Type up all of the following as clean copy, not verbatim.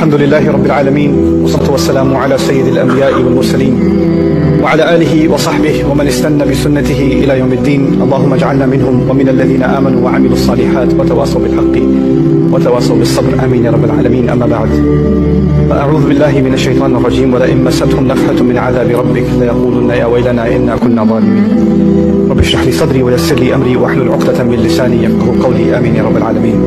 الحمد لله رب العالمين والصلاة والسلام على سيد الأنبياء والمرسلين وعلى آله وصحبه ومن استنى بسنته إلى يوم الدين اللهم اجعلنا منهم ومن الذين آمنوا وعملوا الصالحات وتواصوا بالحق وتواصوا بالصبر آمين يا رب العالمين. أما بعد فأعوذ بالله من الشيطان الرجيم ولئن مستهم نفحة من عذاب ربك ليقولن يا ويلنا إنا كنا ظالمين رب اشرح لي صدري ويسر لي أمري واحلل عقدة من لساني يفقهوا قولي آمين يا رب العالمين.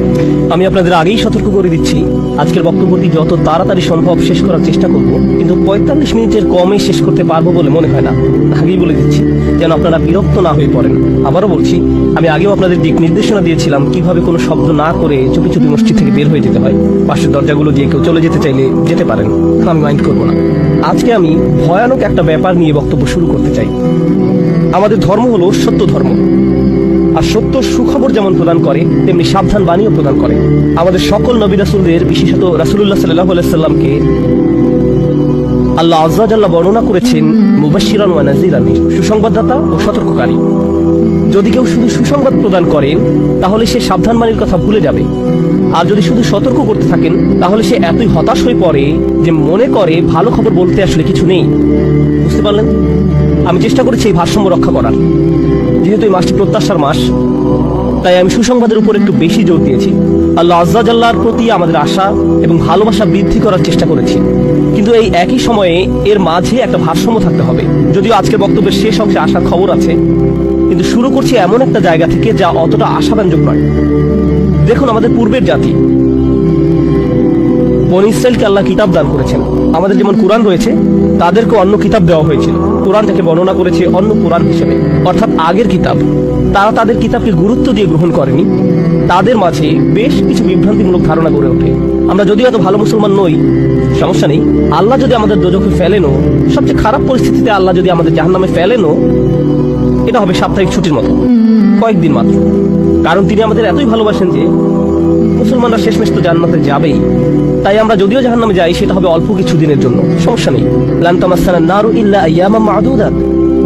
আমি আপনাদের আগেই সতর্ক করে দিচ্ছি, আজকের বক্তব্যটি যত তাড়াতাড়ি সম্ভব শেষ করার চেষ্টা করব, কিন্তু ৪৫ মিনিটের কমে শেষ করতে পারবো বলে মনে হয় না। আগেই বলে দিচ্ছি যেন আপনারা বিরক্ত না হয়ে পড়েন। আবারও বলছি, আমি আগেও আপনাদের দিক নির্দেশনা দিয়েছিলাম কিভাবে কোনো শব্দ না করে চুপি চুপি মসজিদ থেকে বের হয়ে যেতে হয়। পাশের দরজাগুলো দিয়ে কেউ চলে যেতে চাইলে যেতে পারেন, আমি মাইন্ড করবো না। আজকে আমি ভয়ানক একটা ব্যাপার নিয়ে বক্তব্য শুরু করতে চাই। আমাদের ধর্ম হলো সত্য ধর্ম, আর সত্য সুখবর যেমন প্রদান করে তেমনি সাবধান বাণীও প্রদান করে। আমাদের সকল নবী রাসূলদের, বিশেষত রাসূলুল্লাহ সাল্লাল্লাহু আলাইহি সাল্লামকে আল্লাহ আযজা ওয়া জাল্লা বর্ণনা করেছেন মুবাশশিরান ওয়া নাযীরান, সুসংবাদদাতা ও সতর্ককারী। যদি কেউ শুধু সুসংবাদ প্রদান করেন তাহলে সে সাবধান বাণীর কথা ভুলে যাবে, আর যদি শুধু সতর্ক করতে থাকেন তাহলে সে এতই হতাশ হয়ে পড়ে যে মনে করে ভালো খবর বলতে আসলে কিছু নেই। বুঝতে পারলেন? আমি চেষ্টা করেছি এই ভারসাম্য রক্ষা করার। যেহেতু এই মাসটি প্রত্যাশার মাস, তাই আমি সুসংবাদের উপর একটু বেশি জোর দিয়েছি। আল্লাহ আযজা ওয়া জাল্লার প্রতি আমাদের আশা এবং ভালোবাসা বৃদ্ধি করার চেষ্টা করেছি, কিন্তু এই একই সময়ে এর মাঝে একটা ভারসাম্য থাকতে হবে। যদিও আজকের বক্তব্যের শেষ অংশে আসার খবর আছে, কিন্তু শুরু করছি এমন একটা জায়গা থেকে যা অতটা আশাব্যঞ্জক নয়। দেখুন, আমাদের পূর্বের জাতি বনী ইসরাইলকে আল্লাহ কিতাব দান করেছেন। আমাদের যেমন কোরআন রয়েছে, তাদেরকে অন্য কিতাব দেওয়া হয়েছিল। কোরআনটাকে বর্ণনা করেছে অন্য কোরআন হিসেবে, অর্থাৎ আগের কিতাব। তারা তাদের কিতাবকে গুরুত্ব দিয়ে গ্রহণ করেনি। তাদের মাঝে বেশ কিছু বিভ্রান্তিমূলক ধারণা গড়ে ওঠে। আমরা যদিও এত ভালো মুসলমান নই, সমস্যা নেই। আল্লাহ যদি আমাদের দোজখে ফেলেনও, সবচেয়ে খারাপ পরিস্থিতিতে আল্লাহ যদি আমাদের জাহান্নামে ফেলেনও, এটা হবে সাপ্তাহিক ছুটির মতো, কয়েকদিন মাত্র। কারণ তিনি আমাদের এতই ভালোবাসেন যে মুসলমানরা শেষমেশ তো জান্নাতে যাবেই। তাই আমরা যদিও জাহান্নামে যাই, সেটা হবে অল্প কিছু দিনের জন্য, সমস্যা নেই। লান তামাসসানান নারু ইল্লা আইয়ামান মা'দুদাত,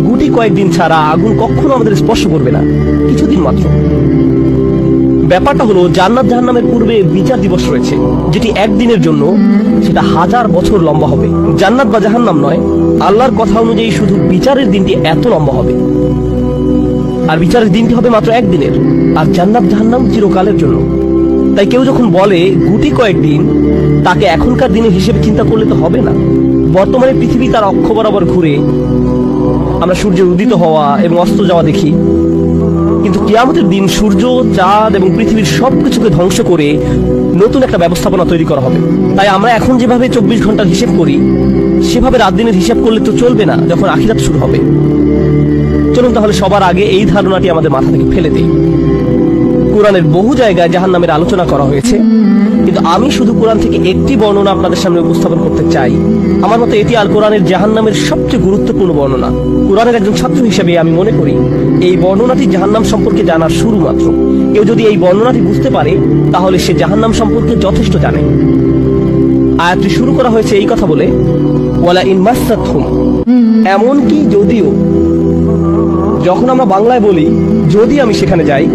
গুটি কয়েকদিন ছাড়া আগুন কখনো আমাদের স্পর্শ করবে না, কিছুদিন মাত্র। ব্যাপারটা হলো, জান্নাত জাহান্নামের পূর্বে বিচার দিবস রয়েছে, যেটি একদিনের জন্য, সেটা 1000 বছর লম্বা হবে। জান্নাত বা জাহান্নাম নয়, আল্লাহর কথা অনুযায়ী শুধু বিচারের দিনটি এত লম্বা হবে। আর বিচারের দিনটি হবে মাত্র একদিনের, আর জান্নাত জাহান্নাম চিরকালের জন্য। তাই কেউ যখন বলে গুটি কয়েকদিন, তাকে এখনকার দিনের হিসেবে চিন্তা করলে তো হবে না। বর্তমানে পৃথিবী তার অক্ষ বরাবর ঘুরে, আমরা সূর্যের উদিত হওয়া এবং অস্ত যাওয়া দেখি, কিন্তু কিয়ামতের দিন সূর্য, চাঁদ এবং পৃথিবীর সবকিছুকে ধ্বংস করে নতুন একটা ব্যবস্থাপনা তৈরি করা হবে। তাই আমরা এখন যেভাবে 24 ঘন্টার হিসেব করি, সেভাবে রাত দিনের হিসাব করলে তো চলবে না যখন আখিরাত শুরু হবে। চলুন তাহলে সবার আগে এই ধারণাটি আমাদের মাথা থেকে ফেলে দেই। কোরআনের বহু জায়গায় জাহান্নামের আলোচনা করা হয়েছে, কিন্তু আমি শুধু কোরআন থেকে একটি বর্ণনা আপনাদের সামনে উপস্থাপন করতে চাই। আমার মতে এটি আল কোরআনের জাহান্নামের সবচেয়ে গুরুত্বপূর্ণ বর্ণনা। কোরআনের একজন ছাত্র হিসেবে আমি মনে করি এই বর্ণনাটি জাহান্নাম সম্পর্কে জানার শুরু মাত্র। কেউ যদি এই বর্ণনাটি বুঝতে পারে, তাহলে সে জাহান্নাম সম্পর্কে যথেষ্ট জানে। আয়াতটি শুরু করা হয়েছে এই কথা বলে, ওয়ালা ইন মাসসাতহুম, এমনকি যদিও। যখন আমরা বাংলায় বলি যদি আমি সেখানে যাই,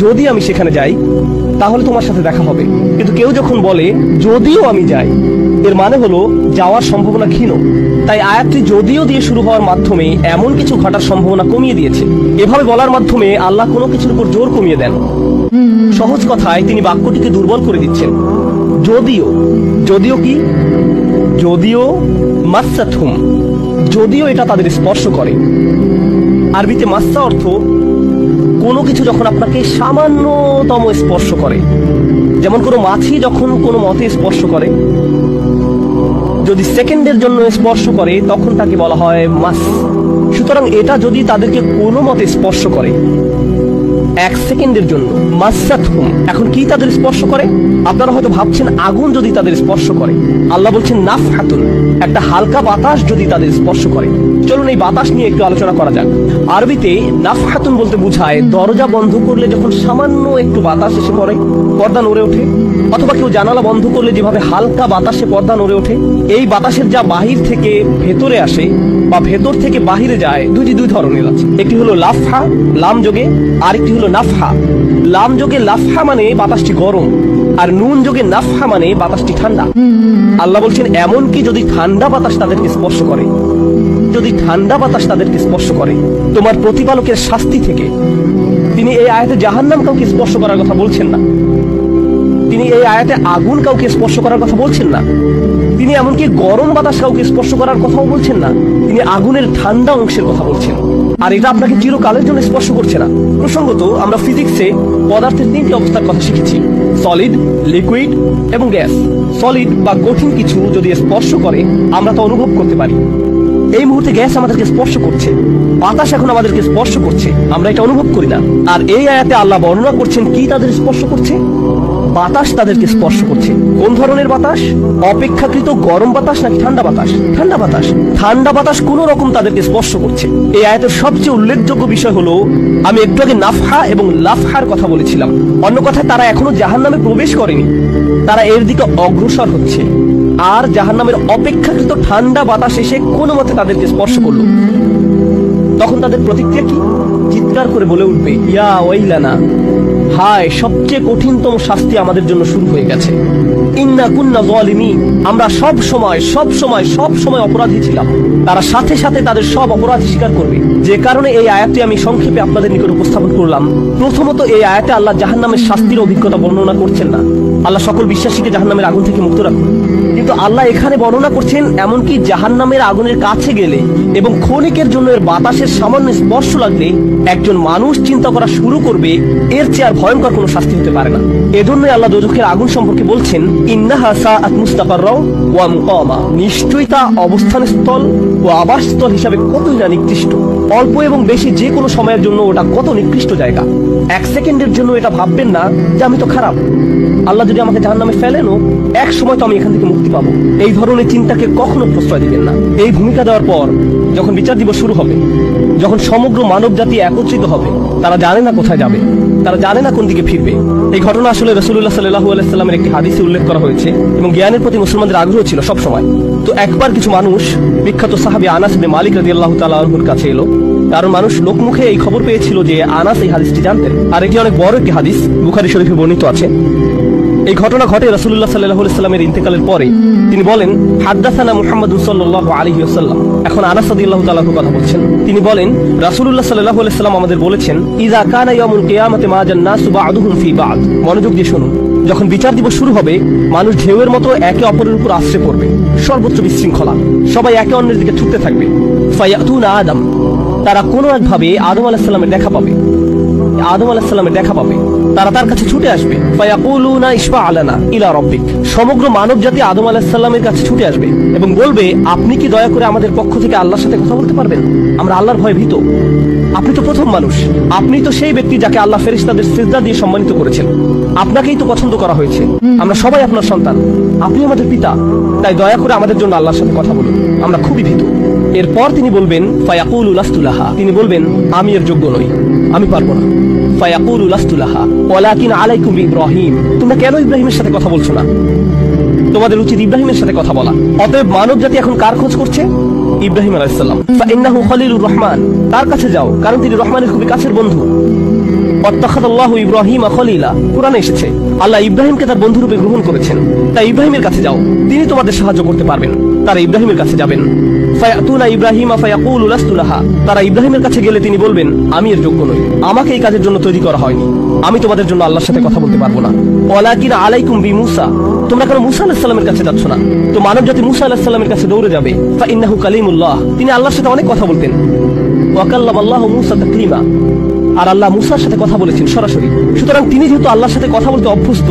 যদি আমি সেখানে যাই, তাহলে তোমার সাথে দেখা হবে। কিন্তু কেউ যখন বলে যদিও আমি যাই, এর মানে হলো যাওয়ার সম্ভাবনা ক্ষীণ। তাই আয়াতটি যদিও দিয়ে শুরু হওয়ার মাধ্যমে এমন কিছু ঘটার সম্ভাবনা কমিয়ে দিয়েছে। এভাবে বলার মাধ্যমে আল্লাহ কোনো কিছুর উপর জোর কমিয়ে দেন। সহজ কথায় তিনি বাক্যটিকে দুর্বল করে দিচ্ছেন। যদিও, যদিও কি? যদিও মাসসাতহুম, যদিও এটা তাদের স্পর্শ করে। আরবিতে মাসসা অর্থ কোনো কিছু যখন আপনাকে সামান্যতম স্পর্শ করে, যেমন কোনো মাছি যখন কোনো মতে স্পর্শ করে, যদি সেকেন্ডের জন্য স্পর্শ করে তখন তাকে বলা হয় মাস। সুতরাং এটা যদি তাদেরকে কোনো মতে স্পর্শ করে 1 সেকেন্ডের জন্য, মাসসাতহুম। এখন কি তাদের স্পর্শ করে? আপনারা হয়তো ভাবছেন আগুন যদি তাদের স্পর্শ করে। আল্লাহ বলছেন নাফহাতুন, একটা হালকা বাতাস যদি তাদের স্পর্শ করে। চলুন এই বাতাস নিয়ে একটু আলোচনা করা যাক। আরবিতে নাফহাতুন বলতে বোঝায় দরজা বন্ধ করলে যখন সামান্য একটু বাতাস এসে পড়ে, পর্দা নড়ে ওঠে, অথবা কেউ জানালা বন্ধ করলে যেভাবে হালকা বাতাসে পর্দা নড়ে ওঠে। এই বাতাসের যা বাহির থেকে ভেতরে আসে বা ভেতর থেকে বাহিরে যায়, দুই ধরনের আছে। একটি হলো লাফহা, লাম যোগে, আরেকটি হলো নাফহা। লাম যোগে লাফহা মানে বাতাসটি গরম, আর নুন যোগে নাফহা মানে বাতাসটি ঠান্ডা। আল্লাহ বলছেন এমনকি যদি ঠান্ডা বাতাস তাদেরকে স্পর্শ করে, যদি ঠান্ডা বাতাস তাদেরকে স্পর্শ করে তোমার প্রতিপালকের শাস্তি থেকে। তিনি এই আয়াতে জাহান্নাম কাউকে স্পর্শ করার কথা বলছেন না, তিনি এই আয়াতে আগুন কাউকে স্পর্শ করার কথা বলছেন না, তিনি এমনকি গরম বাতাস কাউকে স্পর্শ করার কথাও বলছেন না, তিনি আগুনের ঠান্ডা অংশের কথা বলছেন। আর এটা আপনাকে চিরকালের জন্য স্পর্শ করছে না। প্রসঙ্গত আমরা ফিজিক্সে পদার্থের 3টি অবস্থার কথা শিখেছি, সলিড, লিকুইড এবং গ্যাস। সলিড বা কঠিন কিছু যদি স্পর্শ করে আমরা তা অনুভব করতে পারি। এই মুহূর্তে গ্যাস আমাদেরকে স্পর্শ করছে, বাতাস এখন আমাদেরকে স্পর্শ করছে, আমরা এটা অনুভব করি না। আর এই আয়াতে আল্লাহ বর্ণনা করছেন কি তাদের স্পর্শ করছে, বাতাস তাদেরকে স্পর্শ করছে। কোন ধরনের বাতাস? অপেক্ষাকৃত গরম বাতাস নাকি ঠান্ডা বাতাস? ঠান্ডা বাতাস। ঠান্ডা বাতাস কোন রকম তাদেরকে স্পর্শ করছে। এই আয়াতের সবচেয়ে উল্লেখযোগ্য বিষয় হলো আমি একটু আগে নাফহা এবং লাফহার কথা বলেছিলাম। অন্য কথায় তারা এখনো জাহান্নামে প্রবেশ করেনি, তারা এর দিকে অগ্রসর হচ্ছে। আর জাহান্নামের অপেক্ষাকৃত ঠান্ডা বাতাস এসে কোনো মতে তাদেরকে স্পর্শ করলো, তখন তাদের প্রতিক্রিয়া কি? চিৎকার করে বলে উঠবে, ইয়া ওয়াইলানা, হায় সবচেয়ে কঠিনতম শাস্তি আমাদের জন্য শুরু হয়ে গেছে। ইন্না কুন্না যালিমিন, আমরা সব সময় অপরাধী ছিলাম। তারা সাথে সাথে তাদের সব অপরাধ স্বীকার করবে। যে কারণে এই আয়াতটি আমি সংক্ষেপে আপনাদের নিকট উপস্থাপন করলাম। প্রথমত এই আয়াতে আল্লাহ জাহান্নামের শাস্তির অভিজ্ঞতা বর্ণনা করছেন না। আল্লাহ সকল বিশ্বাসীকে জাহান্নামের আগুন থেকে মুক্ত রাখুন। কিন্তু আল্লাহ এখানে বর্ণনা করছেন এমনকি জাহান্নামের আগুনের কাছে গেলে এবং ক্ষণিকের জন্য এর বাতাসের সামান্য স্পর্শ লাগলে একজন মানুষ চিন্তা করা শুরু করবে এর চেয়ে আর ভয়ঙ্কর কোনো শাস্তি হতে পারে না। এজন্যই আল্লাহ দোজখের আগুন সম্পর্কে বলছেন, ইন্নাহা সাআত মুস্তাকাররা ওয়া মুকামা, নিশ্চয়ই তা অবস্থানস্থল ও আবাসস্থল হিসাবে কতই না নিকৃষ্ট। অল্প এবং বেশি যে কোনো সময়ের জন্য ওটা কত নিকৃষ্ট জায়গা। 1 সেকেন্ডের জন্য এটা ভাববেন না যে আমি তো খারাপ, আল্লাহ যদি আমাকে জাহান্নামে ফেলেনও এক সময় তো আমি এখান থেকে মুক্তি পাবো। এই ধরনের চিন্তাকে কখনো প্রশ্রয় দিবেন না। এই ভূমিকা দেওয়ার পর যখন বিচার দিবস শুরু হবে, যখন সমগ্র মানব জাতি একত্রিত হবে, তারা জানে না কোথায় যাবে, তারা জানে না কোন দিকে ফিরবে। এই ঘটনা আসলে রাসূলুল্লাহ সাল্লাল্লাহু আলাইহি সাল্লামের একটি হাদিসে উল্লেখ করা হয়েছে এবং জ্ঞানের প্রতি মুসলমানদের আগ্রহ ছিল সব সময়। তো একবার কিছু মানুষ বিখ্যাত সাহাবী আনাস ইবনে মালিক রাদিয়াল্লাহু তাআলা আনহুর কাছে এলো, কারণ মানুষ লোকমুখে এই খবর পেয়েছিল যে আনাস এই হাদিসটি জানতেন। আর এটি অনেক বড় একটি হাদিস, বুখারী শরীফে বর্ণিত আছে। এই ঘটনা ঘটে রাসূলুল্লাহ সাল্লাল্লাহু আলাইহি সাল্লামের ইন্তেকালের পরে। তিনি বলেন, হাদদাসানা মুহাম্মাদুন সাল্লাল্লাহু আলাইহি ওয়াসাল্লাম। এখন আনাস রাদিয়াল্লাহু তাআলা কথা বলছেন। তিনি বলেন, রাসূলুল্লাহ সাল্লাল্লাহু আলাইহি সাল্লাম আমাদের বলেছেন, ইযা কানা ইয়াউমুল কিয়ামাতি মা জান্নাসু বা'দুহুম ফি বা'দ। মনোযোগ দিয়ে শুনুন। যখন বিচার দিবস শুরু হবে, মানুষ ঢেউয়ের মতো একে অপরের উপর আশ্রয় পড়বে, সর্বোচ্চ বিশৃঙ্খলা, সবাই একে অন্যের দিকে ছুটতে থাকবে। ফায়াতুনা আদম, তারা কোনো একভাবে আদম আলাইহিস সালামের দেখা পাবে, আদম আলাইহিস সালামের দেখা পাবে, তারা তার কাছে ছুটে আসবে। ফায়াকুলুনা ইশফা আলানা ইলা রাব্বিক, সমগ্র মানব জাতি আদম আলাইহিস সালামের কাছে ছুটে আসবে এবং বলবে, আপনি কি দয়া করে আমাদের পক্ষ থেকে আল্লাহর সাথে কথা বলতে পারবেন? আমরা আল্লাহর ভয়ে ভীত। আপনি তো প্রথম মানুষ, আপনি তো সেই ব্যক্তি যাকে আল্লাহ ফেরেশতাদের সিজদা দিয়ে সম্মানিত করেছেন, আপনাকেই তো পছন্দ করা হয়েছে, আমরা সবাই আপনার সন্তান, আপনি আমাদের পিতা, তাই দয়া করে আমাদের জন্য আল্লাহর সাথে কথা বলুন, আমরা খুবই ভীত। এরপর তিনি বলবেন, ফায়াকুলু লাস্তু লাহা, তিনি বলবেন, আমি এর যোগ্য নই, আমি পারবো না। ফায়াকুলু লাস্তু লাহা ওয়ালাকিন আলাইকুম ইব্রাহিম, তোমরা কেন ইব্রাহিমের সাথে কথা বলছো না? তোমাদের উচিত ইব্রাহিমের সাথে কথা বলা। অতএব মানব জাতি এখন কার খোঁজ করছে? ইব্রাহিম আলাইহিস সালাম। ফাইন্নাহু খলিলুর রহমান, তার কাছে যাও, কারণ তিনি রহমানের খুবই কাছের বন্ধু। ওয়াত্তাখাযাল্লাহু ইব্রাহিমা খলিলা, কুরআনে এসেছে আল্লাহ ইব্রাহিমকে তার বন্ধুরূপে গ্রহণ করেছেন। তাই ইব্রাহিমের কাছে যাও, তিনি তোমাদের সাহায্য করতে পারবেন। তারা ইব্রাহিমের কাছে যাবেন। ফায়াতুনা ইব্রাহিমা ফায়াকুলু লাস্তু লাহা, তারা ইব্রাহিমের কাছে গেলে তিনি বলবেন, আমি এর যোগ্য নই, আমাকে এই কাজের জন্য তৈরি করা হয়নি, আমি তোমাদের জন্য আল্লাহর সাথে কথা বলতে পারবো না। ওয়ালাকিন আলাইকুম বিমূসা, তোমরা কেন মুসা আলাইহিস সালামের কাছে যাচ্ছ না? তো মানব জাতি মুসা আলাইহিস সালামের কাছে দৌড়ে যাবে। ফাইন্নাহু কালিমুল্লাহ, তিনি আল্লাহর সাথে অনেক কথা বলতেন। ওয়া কাল্লামাল্লাহু মূসা তাকলিমা, আর আল্লাহ মুসার সাথে কথা বলেছেন সরাসরি। সুতরাং তিনি যেহেতু আল্লাহর সাথে কথা বলতে অভ্যস্ত,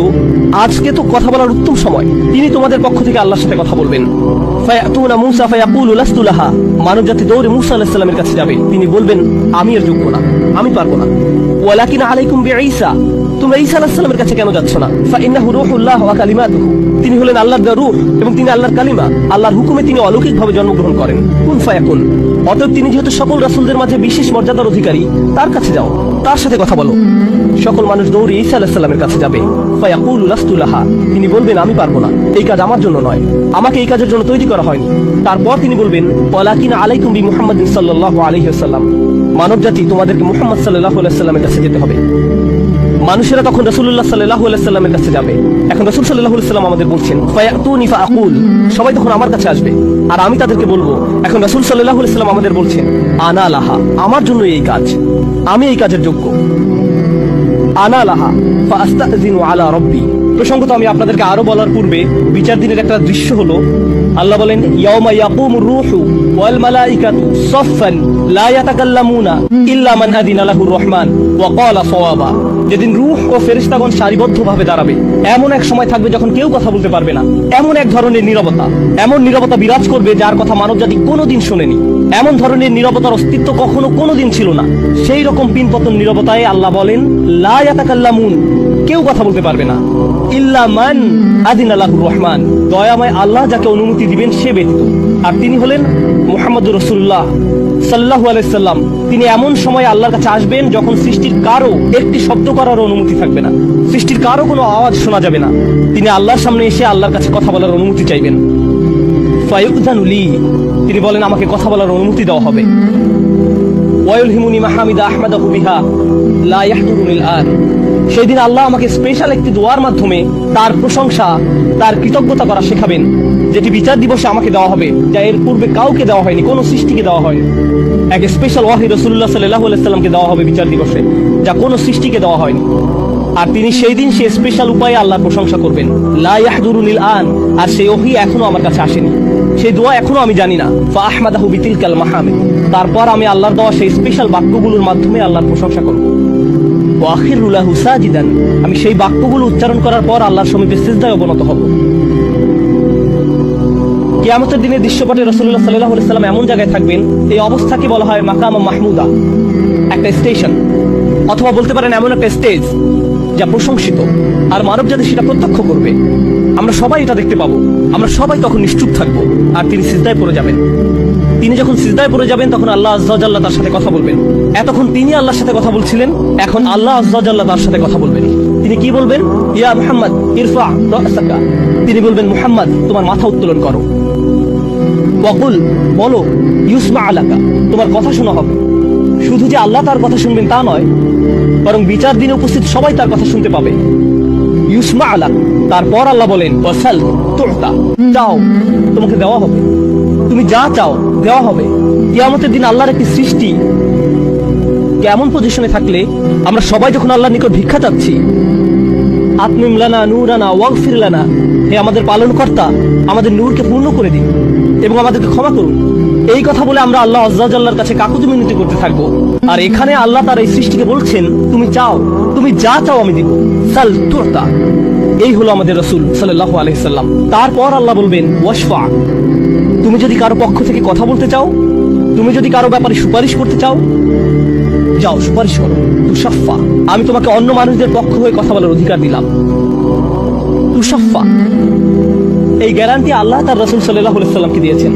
আজকে তো কথা বলার উত্তম সময়, তিনি তোমাদের পক্ষ থেকে আল্লাহর সাথে কথা বলবেন। ফায়াতুনা মূসা ফায়াকুলু লাস্তু লাহা, মানব জাতি দৌড়ে মূসা আলাইহিস সালামের কাছে যাবে, তিনি বলবেন, আমি এর যোগ্য না, আমি পারবো না। ওয়ালাকিন আলাইকুম বিঈসা, তোমরা ঈসা আলাইহিস সালামের কাছে কেন যাচ্ছ না? ফাইন্নাহু রূহুল্লাহ ওয়া কালিমাতুহু, তিনি হলেন আল্লাহর দেওয়া রূহ এবং তিনি আল্লাহর কালিমা, আল্লাহর হুকুমে তিনি অলৌকিকভাবে জন্মগ্রহণ করেন। কুন ফায়াকুন, অতএব তিনি যেহেতু সকল রাসূলদের মাঝে বিশেষ মর্যাদার অধিকারী, তার কাছে যাও, তার সাথে কথা বলো। সকল মানুষ দৌড়ে ঈসা আলাইহিস সালামের কাছে যাবে। ফায়াকুলু লাস্তু লাহা, তিনি বলবেন, আমি পারবো না, এই কাজ আমার জন্য নয়, আমাকে এই কাজের জন্য তৈরি করা হয়নি। তারপর তিনি বলবেন, ওয়ালাকিন আলাইকুম বিমুহাম্মাদিন সাল্লাল্লাহু আলাইহি ওয়াসাল্লাম, মানব জাতি তোমাদেরকে মুহাম্মদ সাল্লাল্লাহু আলাইহি ওয়াসাল্লামের কাছে যেতে হবে। মানুষেরা তখন রাসূলুল্লাহ সাল্লাল্লাহু আলাইহি সাল্লামের কাছে যাবে। এখন রাসূল সাল্লাল্লাহু আলাইহি সাল্লাম আমাদের বলছেন ফায়াতুনি ফাআকুল, সবাই তখন আমার কাছে আসবে আর আমি তাদেরকে বলবো। এখন রাসূল সাল্লাল্লাহু আলাইহি সাল্লাম আমাদের বলছেন আনা লাহা, আমার জন্য এই কাজ, আমি এই কাজের যোগ্য। আনা লাহা ফাআস্তাযিনু আলা রাব্বি। প্রসঙ্গত আমি আপনাদেরকে আরো বলার পূর্বে বিচার দিনের একটা দৃশ্য হলো, আল্লাহ বলেন ইয়াউমা ইয়াকুমুর রূহু ওয়াল মালাইকাতু সাফফান লা ইয়াতাকাল্লামুনা ইল্লা মান আযিনা লাহুর রহমান ওয়া ক্বালা সাওয়াবা। যেদিন রূহ ও ফেরেশতাগণ সারিবদ্ধভাবে দাঁড়াবে, এমন এক সময় থাকবে যখন কেউ কথা বলতে পারবে না। এমন এক ধরনের নীরবতা, এমন নীরবতা বিরাজ করবে যার কথা মানবজাতি কোনোদিন শোনেনি। এমন ধরনের নীরবতার অস্তিত্ব কখনো কোনোদিন ছিল না। সেই রকম পিনপতন নীরবতায় আল্লাহ বলেন লা ইয়াতাকাল্লামুন, কেউ কথা বলতে পারবে না, ইল্লা মান আযিনা লাহুর রহমান, দয়াময় আল্লাহ যাকে অনুমতি দিবেন সে ব্যতীত। আর তিনি হলেন মুহাম্মদুর রাসূলুল্লাহ সাল্লাল্লাহু আলাইহি সাল্লাম। তিনি এমন সময় আল্লাহর কাছে আসবেন যখন সৃষ্টির কারো একটি শব্দ করার অনুমতি থাকবে না, সৃষ্টির কারো কোনো আওয়াজ শোনা যাবে না। তিনি আল্লাহর সামনে এসে আল্লাহর কাছে কথা বলার অনুমতি চাইবেন। ফায়ুযানু লি, তিনি বলেন আমাকে কথা বলার অনুমতি দেওয়া হবে। ওয়ায়ুলহিমুনি মাহামিদা আহমাদাহু বিহা লা ইয়াহদুরুনিল আন, সেই দিন আল্লাহ আমাকে স্পেশাল একটি দোয়ার মাধ্যমে তার প্রশংসা, তার কৃতজ্ঞতা করা শেখাবেন, যেটি বিচার দিবসে আমাকে দেওয়া হবে, যা এর পূর্বে কাউকে দেওয়া হয়নি, কোনো সৃষ্টিকে দেওয়া হয়নি। এক স্পেশাল ওয়াহি রাসূলুল্লাহ সাল্লাল্লাহু আলাইহি সাল্লামকে দেওয়া হবে বিচার দিবসে, যা কোনো সৃষ্টিকে দেওয়া হয়নি। আর তিনি সেই দিন সে স্পেশাল উপায়ে আল্লাহর প্রশংসা করবেন, লা ইয়াহদুরুনিল আন, আর সেই ওহী এখনো আমার কাছে আসেনি, সেই দোয়া এখনো আমি জানি না। ফা আহমাদাহু বিতিলকাল মাহামিদ, তারপর আমি আল্লাহর দেওয়া সেই স্পেশাল বাক্যগুলোর মাধ্যমে আল্লাহর প্রশংসা করব। ওয়া আখিরু লাহু সাজিদান, আমি সেই বাক্যগুলো উচ্চারণ করার পর আল্লাহর সমীপে সিজদায় অবনত হব। কিয়ামতের দিনের দৃশ্যপটে রাসূলুল্লাহ সাল্লাল্লাহু আলাইহি সাল্লাম এমন জায়গায় থাকবেন, এই অবস্থাকে বলা হয় মাকাম মাহমুদা, একটা স্টেশন, অথবা বলতে পারেন এমন একটা স্টেজ যা প্রশংসিত, আর মানব জাতি সেটা প্রত্যক্ষ করবে। আমরা সবাই এটা দেখতে পাবো, আমরা সবাই তখন নিশ্চুপ থাকবো, আর তিনি সিজদায় পড়ে যাবেন। তিনি যখন সিজদায় পড়ে যাবেন তখন আল্লাহ আযজা ওয়া জাল্লা তার সাথে কথা বলবেন। এতক্ষণ তিনি আল্লাহর সাথে কথা বলছিলেন, এখন আল্লাহ আযজা ওয়া জাল্লা তার সাথে কথা বলবেন। তিনি কি বলবেন? ইয়া মুহাম্মদ ইরফা রাসাকা, তিনি বলবেন মুহাম্মদ তোমার মাথা উত্তোলন করো। ওয়াকুল, বলো, ইউসমা আলাকা, তোমার কথা শোনা হবে। শুধু যে আল্লাহ তার কথা শুনবেন তা নয়, বরং বিচার দিনে উপস্থিত সবাই তার কথা শুনতে পাবে। ইউসমা আলাক, তারপর আল্লাহ বলেন ওয়াসাল তুতা, চাও তোমাকে দেওয়া হবে, তুমি যা চাও দেওয়া হবে। কিয়ামতের দিন আল্লাহর একটি সৃষ্টি কেমন পজিশনে থাকলে আমরা সবাই যখন আল্লাহর নিকট ভিক্ষা চাচ্ছি, আতমিম লানা নূরানা ওয়াগফির লানা, হে আমাদের পালনকর্তা আমাদের নূরকে পূর্ণ করে দিন এবং আমাদেরকে ক্ষমা করুন, এই কথা বলে আমরা আল্লাহ আযজা ওয়া জাল্লার কাছে কাকুতি মিনতি করতে থাকবো। আর এখানে আল্লাহ তার এই সৃষ্টিকে বলছেন তুমি চাও, তুমি যা চাও আমি দিব, সাল তুতা। এই হলো আমাদের রাসূল সাল্লাল্লাহু আলাইহি সাল্লাম। তারপর আল্লাহ বলবেন ওয়াশফা, তুমি যদি কারো পক্ষ থেকে কথা বলতে চাও, তুমি যদি কারো ব্যাপারে সুপারিশ করতে চাও, যাও সুপারিশ করো। তুশাফা, আমি তোমাকে অন্য মানুষদের পক্ষ হয়ে কথা বলার অধিকার দিলাম। তুশাফা, এই গ্যারান্টি আল্লাহ তার রাসূল সাল্লাল্লাহু আলাইহি সাল্লামকে দিয়েছেন।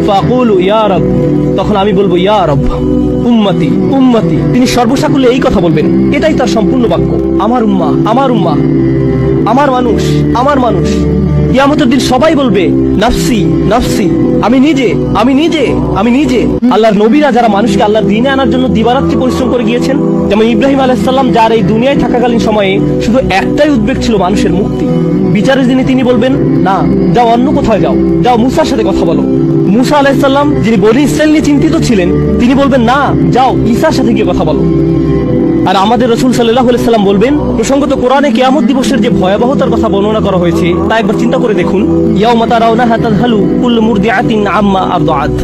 ফাকুলু ইয়া রাব, তখন আমি বলবো ইয়া রব, উম্মতি উম্মতি, তিনি সর্বসাকুল্যে এই কথা বলবেন, এটাই তার সম্পূর্ণ বাক্য, আমার উম্মাহ আমার উম্মাহ, আমার মানুষ আমার মানুষ। কিয়ামতের দিন সবাই বলবে নাফসি নাফসি, আমি নিজে আমি নিজে আমি নিজে। আল্লাহর নবীরা যারা মানুষকে আল্লাহর দ্বীনে আনার জন্য দিবারাত্রি পরিশ্রম করে গিয়েছেন, যেমন ইব্রাহিম আলাইহিস সালাম, যার এই দুনিয়ায় থাকাকালীন সময়ে শুধু একটাই উদ্বেগ ছিল মানুষের মুক্তি। বিচারের দিনে তিনি বলবেন না, যাও অন্য কোথাও যাও, যাও মুসার সাথে কথা বলো। মুসা আলাইহিস সালাম যিনি বনী ইসরাঈল নিয়ে চিন্তিত ছিলেন, তিনি বলবেন না, যাও ঈসার সাথে গিয়ে কথা বলো। আর আমাদের রাসূল সাল্লাল্লাহু আলাইহি সাল্লাম বলবেন, প্রসঙ্গত কোরআনে কিয়ামত দিবসের যে ভয়াবহতার কথা বর্ণনা করা হয়েছে তা একবার চিন্তা করে দেখুন। ইয়াউমা তারাউনাহা তাযহালু কুল্লু মুরদিআতিন আম্মা আরদাআত,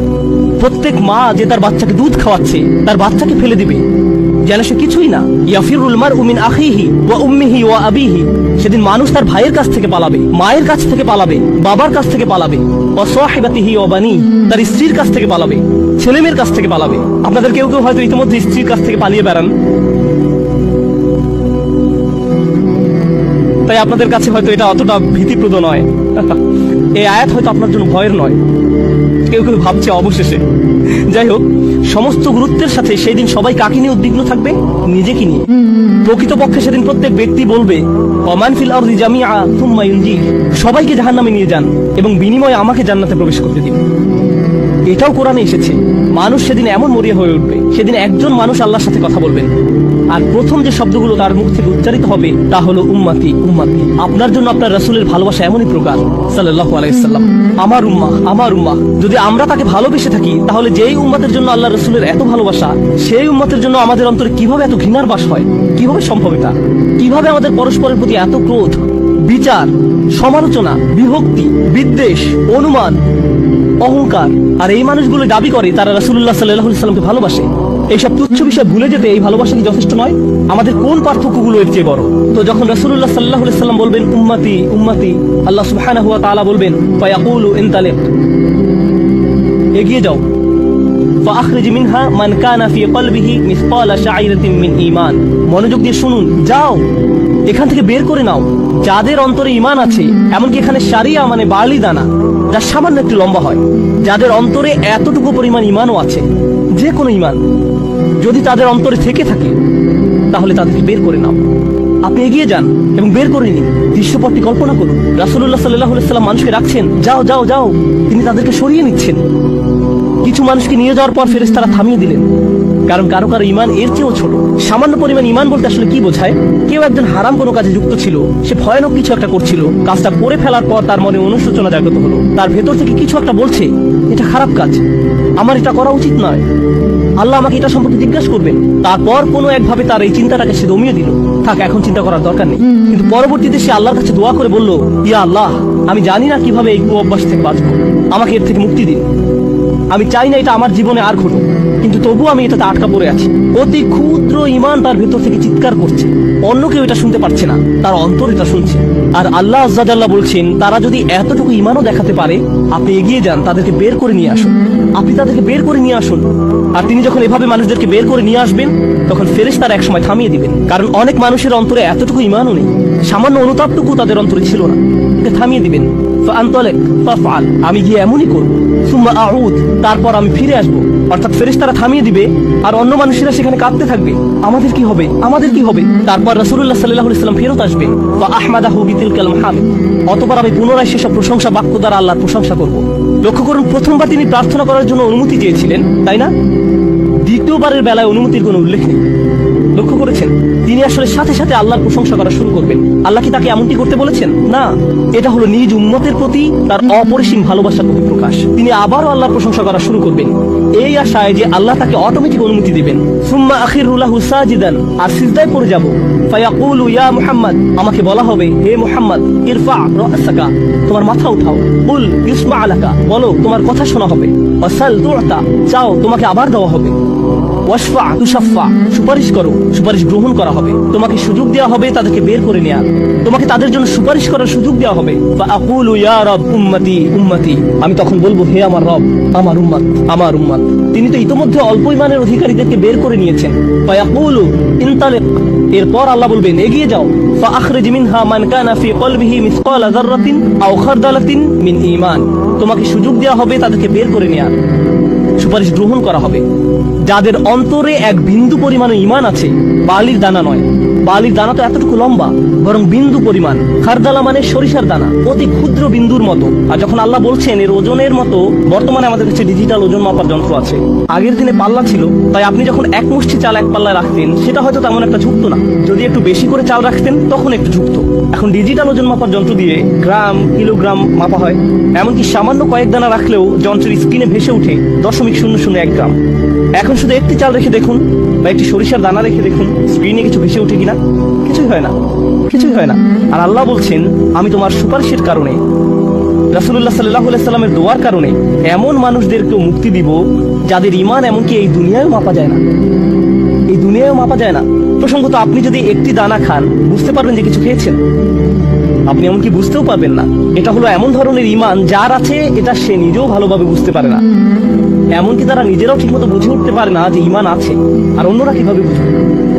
প্রত্যেক মা যে তার বাচ্চাকে দুধ খাওয়াচ্ছে তার বাচ্চাকে ফেলে দিবে, যেন সে কিছুই না। ইয়াফিরুল মারউ মিন আখিহি ওয়া উম্মিহি ওয়া আবিহি, সেদিন মানুষ তার ভাইয়ের কাছ থেকে পালাবে, মায়ের কাছ থেকে পালাবে, বাবার কাছ থেকে পালাবে, ওয়া সাহিবাতিহি ওয়া বানি, তার স্ত্রীর কাছ থেকে পালাবে, ছেলেমেয়ের কাছ থেকে পালাবে। আপনাদের কেউ কেউ হয়তো ইতিমধ্যে স্ত্রীর কাছ থেকে পালিয়ে বেড়ান, তাই আপনাদের কাছে হয়তো এটা অতটা ভীতিপ্রদ নয়। এই আয়াত হয়তো আপনার জন্য ভয়ের নয়, কেউ কেউ ভাবছে অবশেষে। যাই হোক, সমস্ত গুরুত্বের সাথে সেই দিন সবাই কাকে নিয়ে উদ্বিগ্ন থাকবে? নিজেকে নিয়ে। প্রকৃতপক্ষে সেদিন প্রত্যেক ব্যক্তি বলবে ওমান ফিল আরদি জামিআ সুম্মা ইউনজি, সবাইকে জাহান্নামে নিয়ে যান এবং বিনিময়ে আমাকে জান্নাতে প্রবেশ করতে দিন। এটাও কোরআনে এসেছে। মানুষ সেদিন এমন মরিয়া হয়ে উঠবে, সেদিন একজন মানুষ আল্লাহর সাথে কথা বলবেন, আর প্রথম যে শব্দগুলো তার মুখ থেকে উচ্চারিত হবে তা হলো উম্মতি উম্মতি। আপনার জন্য আপনার রাসূলের ভালোবাসা এমনই প্রকার, সাল্লাল্লাহু আলাইহি সাল্লাম, আমার উম্মাহ আমার উম্মাহ। যদি আমরা তাকে ভালোবেসে থাকি, তাহলে যেই উম্মতের জন্য আল্লাহ রাসূলের এত ভালোবাসা, সেই উম্মতের জন্য আমাদের অন্তরে কিভাবে এত ঘৃণার বাস হয়? কিভাবে সম্ভব এটা? কিভাবে আমাদের পরস্পরের প্রতি এত ক্রোধ, বিচার, সমালোচনা, বিভক্তি, বিদ্বেষ, অনুমান, অহংকার? আর এই মানুষগুলো দাবি করে তারা রাসূলুল্লাহ সাল্লাল্লাহু আলাইহি সাল্লামকে ভালোবাসে। এইসব তুচ্ছ বিষয় ভুলে যেতে এই ভালোবাসা কি যথেষ্ট নয়? আমাদের কোন পার্থক্যগুলো এর চেয়ে বড়? তো যখন রাসূলুল্লাহ সাল্লাল্লাহু আলাইহি সাল্লাম বলবেন উম্মতি উম্মতি, আল্লাহ সুবহানাহু ওয়া তাআলা বলবেন ফায়াকুলু ইনতালিক, এগিয়ে যাও, ফাআখরিজ মিনহা মান কানা ফি কলবিহি মিসকালা শাইরাতিন মিন ঈমান। মনোযোগ দিয়ে শুনুন, যাও এখান থেকে বের করে নাও যাদের অন্তরে ঈমান আছে, এমনকি এখানে শারিয়া মানে বার্লি দানা, যা সামান্য একটু লম্বা হয়, যাদের অন্তরে এতটুকু পরিমাণ ঈমানও আছে, যে কোনো ঈমান যদি তাদের অন্তরে থেকে থাকে, তাহলে তাদেরকে বের করে নাও। আপনি এগিয়ে যান এবং বের করে নিন। দৃশ্যপটটি কল্পনা করুন, রাসূলুল্লাহ সাল্লাল্লাহু আলাইহি সাল্লাম মানুষকে রাখছেন, যাও যাও যাও, তিনি তাদেরকে সরিয়ে নিচ্ছেন। কিছু মানুষকে নিয়ে যাওয়ার পর ফেরেশতারা থামিয়ে দিলেন, কারণ কারো কারো ঈমান এর চেয়েও ছোট। সামান্য পরিমাণ ঈমান বলতে আসলে কি বোঝায়? কেউ একজন হারাম কোনো কাজে যুক্ত ছিল, সে ভয়ানক কিছু একটা করছিল, কাজটা করে ফেলার পর তার মনে অনুশোচনা জাগ্রত হলো, তার ভেতর থেকে কিছু একটা বলছে এটা খারাপ কাজ, আমার এটা করা উচিত নয়, আল্লাহ আমাকে এটা সম্পর্কে জিজ্ঞাসা করবেন। তারপর কোনো একভাবে তার এই চিন্তাটাকে সে দমিয়ে দিল, থাক এখন চিন্তা করার দরকার নেই। কিন্তু পরবর্তীতে সে আল্লাহর কাছে দোয়া করে বলল, ইয়া আল্লাহ, আমি জানি না কিভাবে এই কুঅভ্যাস থেকে বাঁচবো, আমাকে এর থেকে মুক্তি দিন। আমি চাই না এটা আমার জীবনে আর ঘটুক, কিন্তু তবুও আমি এটাতে আটকা পড়ে আছি। অতি ক্ষুদ্র ঈমান তার ভেতর থেকে চিৎকার করছে, অন্য কেউ এটা শুনতে পারছে না, তার অন্তর এটা শুনছে। আর আল্লাহ আজ্জা জাল্লা বলছেন, তারা যদি এতটুকু ঈমানও দেখাতে পারে, আপনি এগিয়ে যান, তাদেরকে বের করে নিয়ে আসুন, আপনি তাদেরকে বের করে নিয়ে আসুন। আর তিনি যখন এভাবে মানুষদেরকে বের করে নিয়ে আসবেন, তখন ফেরেশতারা একসময় থামিয়ে দিবেন, কারণ অনেক মানুষের অন্তরে এতটুকু ঈমানও নেই, সামান্য অনুতাপটুকু তাদের অন্তরে ছিল না, থামিয়ে দিবেন। ফাআনতালিক ফাফআল, আমি গিয়ে এমনই করব, সুম্মা আউদ, তারপর আমি ফিরে আসবো। অর্থাৎ ফেরেশতারা থামিয়ে দিবে, আর অন্য মানুষেরা সেখানে কাঁদতে থাকবে, আমাদের কি হবে, আমাদের কি হবে। তারপর রাসূলুল্লাহ সাল্লাল্লাহু আলাইহি সাল্লাম ফেরত আসবে, ফাআহমাদাহু বিতিলকাল মাহামিদ, অতঃপর আমি পুনরায় সেসব প্রশংসা বাক্য দ্বারা আল্লাহর প্রশংসা করব। লক্ষ্য করুন, প্রথমবার তিনি প্রার্থনা করার জন্য অনুমতি চেয়েছিলেন, তাই না? দ্বিতীয়বারের বেলায় অনুমতির কোনো উল্লেখ নেই। লক্ষ্য করেছেন, তিনি আসলে সাথে সাথে আল্লাহর প্রশংসা করা শুরু করবেন। আল্লাহ কি তাকে এমনটি করতে বলেছেন? না, এটা হলো নিজ উম্মতের প্রতি তার অপরিসীম ভালোবাসার প্রকাশ। তিনি আবারও আল্লাহর প্রশংসা করা শুরু করবেন, এই আশায় যে আল্লাহ তাকে অটোমেটিক অনুমতি দিবেন। সুম্মা আখিরু লাহু সাজিদান, আর সিজদায় পড়ে যাব। ফায়াকুলু ইয়া মুহাম্মদ, আমাকে বলা হবে, হে মুহাম্মদ, ইরফা রাসাকা, তোমার মাথা উঠাও। কুল ইসমা আলাকা, বলো তোমার কথা শোনা হবে। ওয়াসাল তুতা, চাও তোমাকে আবার দেওয়া হবে। ওয়াশফা তুশাফা, সুপারিশ করো, সুপারিশ গ্রহণ করা হবে। তোমাকে সুযোগ দেওয়া হবে তাদেরকে বের করে নেওয়ার, তোমাকে তাদের জন্য সুপারিশ করার সুযোগ দেওয়া হবে। ফাআকুলু ইয়া রব উম্মতি উম্মতি, আমি তখন বলবো, হে আমার রব, আমার উম্মত আমার উম্মত। তিনি তো ইতোমধ্যে অল্প ঈমানের অধিকারীদেরকে বের করে নিয়েছেন। ফায়াকুলু ইনতালিক, এরপর আল্লাহ বলবেন, এগিয়ে যাও। ফাআখরিজ মিনহা মান কানা ফি কলবিহি মিসকালা যাররাতিন আও খারদালাতিন মিন ঈমান, তোমাকে সুযোগ দেওয়া হবে তাদেরকে বের করে নেওয়ার, সুপারিশ গ্রহণ করা হবে। যাদের অন্তরে এক বিন্দু পরিমাণ ঈমান আছে, বালির দানা নয়, বালির দানা তো এতটুকু লম্বা, বরং বিন্দু পরিমাণ। খারদালা মানে সরিষার দানা, অতি ক্ষুদ্র বিন্দুর মতো। আর যখন আল্লাহ বলছেন এর ওজনের মতো, বর্তমানে আমাদের কাছে ডিজিটাল ওজন মাপার যন্ত্র আছে, আগের দিনে পাল্লা ছিল, তাই আপনি যখন এক মুষ্টি চাল এক পাল্লায় রাখতেন, সেটা হয়তো তেমন একটা ঝুঁকতো না। যদি একটু বেশি করে চাল রাখতেন, তখন একটু ঝুঁকতো। এখন ডিজিটাল ওজন মাপার যন্ত্র দিয়ে গ্রাম কিলোগ্রাম মাপা হয়, এমনকি সামান্য কয়েক দানা রাখলেও যন্ত্রের স্ক্রিনে ভেসে উঠে 0.001 গ্রাম। এখন শুধু একটি চাল রেখে দেখুন, বা একটি সরিষার দানা রেখে দেখুন, স্ক্রিনে কিছু ভেসে উঠে কিনা? কিছুই হয় না, কিছুই হয় না। আর আল্লাহ বলছেন, আমি তোমার সুপারিশের কারণে, রাসূলুল্লাহ সাল্লাল্লাহু আলাইহি সাল্লামের দোয়ার কারণে এমন মানুষদেরকেও মুক্তি দিব যাদের ঈমান এমনকি এই দুনিয়ায়ও মাপা যায় না, এই দুনিয়ায়ও মাপা যায় না। প্রসঙ্গত, আপনি যদি একটি দানা খান, বুঝতে পারবেন যে কিছু খেয়েছেন, আপনি এমনকি বুঝতেও পারবেন না। এটা হলো এমন ধরনের ঈমান যার আছে, এটা সে নিজেও ভালোভাবে বুঝতে পারে না, এমনকি তারা নিজেরাও ঠিকমতো বুঝে উঠতে পারে না যে ঈমান আছে, আর অন্যরা কিভাবে বুঝবে।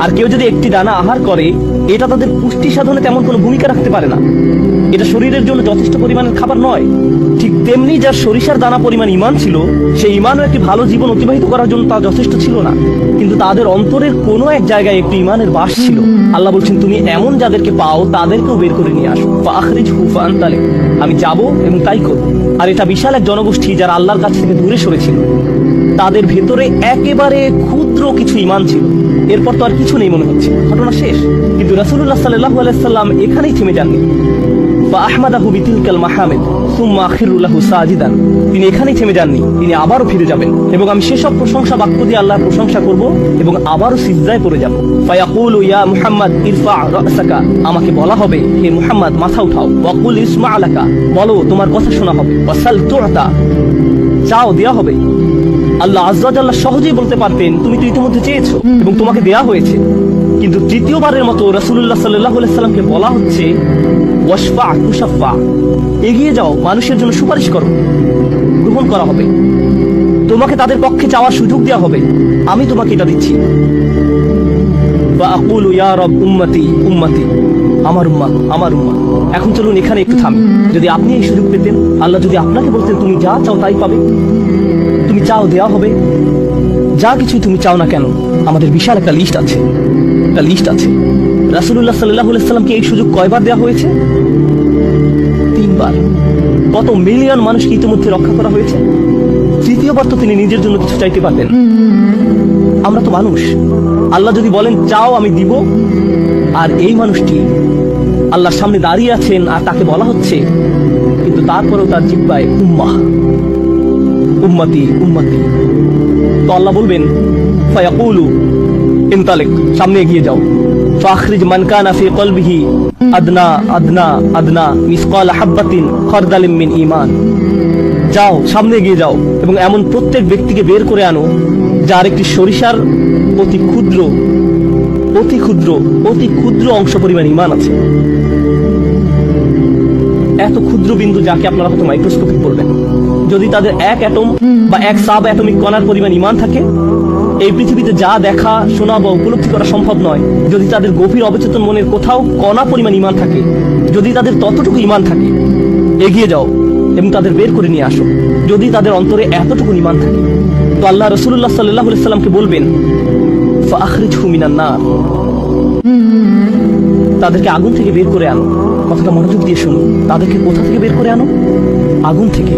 আর কেউ যদি একটি দানা আহার করে, এটা তাদের পুষ্টি সাধনে তেমন কোনো ভূমিকা রাখতে পারে না। এটা শরীরের জন্য যথেষ্ট পরিমাণের খাবার নয়। ঠিক তেমনি যার সরিষার দানা পরিমাণ ঈমান ছিল, সেই ঈমানও একটি ভালো জীবন অতিবাহিত করার জন্য তা যথেষ্ট ছিল না। কিন্তু তাদের অন্তরের কোনো এক জায়গায় একটি ঈমানের বাস ছিল। আল্লাহ বলছেন, তুমি এমন যাদেরকে পাও তাদেরকেও বের করে নিয়ে আসো। ফাখরিজহু ফাআনতালিক, আমি যাব এবং তাই করব। আর এটা বিশাল এক জনগোষ্ঠী যারা আল্লাহর কাছ থেকে দূরে সরেছিল। তাদের ভেতরে একেবারে ক্ষুদ্র কিছু ঈমান ছিল। এরপর তো আর কিছু নেই মনে হচ্ছে, ঘটনা শেষ। কিন্তু রাসূলুল্লাহ সাল্লাল্লাহু আলাইহি সাল্লাম এখানেই থেমে যাননি। ফাআহমাদাহু বিতিলকাল মাহামিদ সুম্মা আখিরু লাহু সাজিদান, তিনি এখানেই থেমে যাননি, তিনি আবারও ফিরে যাবেন এবং আমি সেসব প্রশংসা বাক্য দিয়ে আল্লাহর প্রশংসা করব এবং আবারও সিজদায় পড়ে যাব। ফায়াকুলু ইয়া মুহাম্মদ ইরফা রাসাকা, আমাকে বলা হবে, হে মুহাম্মদ মাথা উঠাও। ওয়াকুল ইসমা লাকা, বলো তোমার কথা শোনা হবে। ওয়াসাল তুতা, চাও দেয়া হবে। আল্লাহ আযজা ওয়া জাল্লা সহজেই বলতে পারতেন, তুমি তো ইতিমধ্যে চেয়েছো এবং তোমাকে দেয়া হয়েছে। কিন্তু তৃতীয়বারের মতো রাসূলুল্লাহ সাল্লাল্লাহু আলাইহি সাল্লামকে বলা হচ্ছে, ওয়াশফা তুশাফা, এগিয়ে যাও, মানুষের জন্য সুপারিশ করো, গ্রহণ করা হবে, তোমাকে তাদের পক্ষে চাওয়ার সুযোগ দেওয়া হবে, আমি তোমাকে এটা দিচ্ছি। ফাআকুলু ইয়া রাব উম্মতি উম্মতি, আমার উম্মাহ আমার উম্মাহ। এখন চলুন এখানে একটু থামি। যদি আপনি এই সুযোগ পেতেন, আল্লাহ যদি আপনাকে বলতেন তুমি যা চাও তাই পাবে, তুমি চাও দেওয়া হবে, যা কিছুই তুমি চাও না কেন, আমাদের বিশাল একটা লিস্ট আছে, একটা লিস্ট আছে। রাসূলুল্লাহ সাল্লাল্লাহু আলাইহি সাল্লামকে এই সুযোগ কয়বার দেওয়া হয়েছে? 3 বার। কত মিলিয়ন মানুষকে ইতিমধ্যে রক্ষা করা হয়েছে। তৃতীয়বার তো তিনি নিজের জন্য কিছু চাইতে পারতেন। আমরা তো মানুষ, আল্লাহ যদি বলেন চাও আমি দিব, আর এই মানুষটি আল্লাহর সামনে দাঁড়িয়ে আছেন আর তাকে বলা হচ্ছে, কিন্তু তারপরেও তার জিহ্বায় উম্মাহ উম্মতি উম্মতি। তো আল্লাহ বলবেন, ফায়াকুলু ইনতালিক, সামনে এগিয়ে যাও। ফাখরিজ মান কানা ফি কলবিহি আদনা আদনা আদনা মিসকাল হাববাতিন খারদালিম মিন ঈমান, যাও সামনে এগিয়ে যাও এবং এমন প্রত্যেক ব্যক্তিকে বের করে আনো যার একটি সরিষার অতি ক্ষুদ্র অতি ক্ষুদ্র অতি ক্ষুদ্র অংশ পরিমাণ ঈমান আছে। এত ক্ষুদ্র বিন্দু যাকে আপনারা হয়তো মাইক্রোস্কোপিক বলবেন, যদি তাদের এক অ্যাটম বা এক সাব অ্যাটমিক কণার পরিমাণ ঈমান থাকে, এই পৃথিবীতে যা দেখা শোনা বা উপলব্ধি করা সম্ভব নয়। যদি তাদের গভীর অবচেতন মনের কোথাও কণা পরিমাণ ঈমান থাকে, যদি তাদের ততটুকু ঈমান থাকে, এগিয়ে যাও এবং তাদের বের করে নিয়ে আসো। যদি তাদের অন্তরে এতটুকু ঈমান থাকে, তো আল্লাহ রাসূলুল্লাহ সাল্লাল্লাহু আলাইহি সাল্লামকে বলবেন, ফাআখরিজহু মিনান নার, তাদেরকে আগুন থেকে বের করে আনো। কথাটা মনোযোগ দিয়ে শুনুন, তাদেরকে কোথা থেকে বের করে আনো? আগুন থেকে।